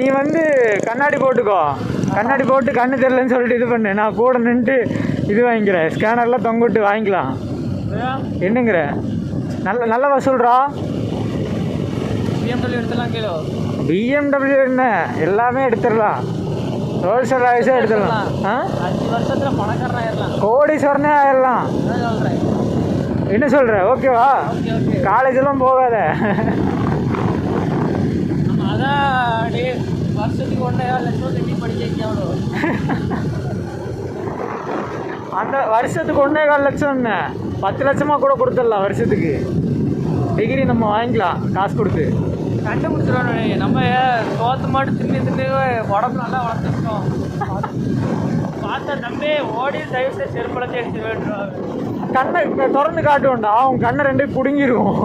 நீ வந்து கண்ணாடி போட்டுக்கோ, கண்ணாடி போட்டு கண்ணு தெரியலன்னு சொல்லிட்டு இது பண்ணு. நான் கூட நின்றுட்டு இது வாங்கிக்கிறேன், ஸ்கேனர்லாம் தொங்க விட்டு வாங்கிக்கலாம். என்னங்கிற நல்ல வசூல்றா. பிஎம்டபிள்யூ எடுத்துடலாம். கிலோ பிஎம்டபிள்யூ என்ன எல்லாமே எடுத்துடலாம், ரோல்ஸ் ராய்ஸே எடுத்துடலாம். 5 வருஷத்தில் பணக்காரன் ஆயிடலாம், கோடீஸ்வரனே ஆயிடலாம். சொல்கிறேன். என்ன சொல்கிற? ஓகேவா? காலேஜெல்லாம் போகாத. அதான் வருஷத்துக்கு 1.5 லட்சம் கட்டி படிக்க வைக்க. அந்த வருஷத்துக்கு 1.25 லட்சம் என்ன 10 லட்சமாக கூட கொடுத்துடலாம் வருஷத்துக்கு. டிகிரி நம்ம வாங்கிக்கலாம் காசு கொடுத்து. கண்டுபிடிச்சிடணும். நம்ம சோத்து மாட்டு தின்னு உடம்பு நல்லா வளர்த்துட்டோம். பார்த்தா தம்பி ஓடி தயவுசெய்து செருப்பளத்தை எடுத்து வேண்டுறாங்க. கண்ணை திறந்து காட்டுவோண்டா, அவன் கண்ணை 2 பிடுங்கிருவோம்.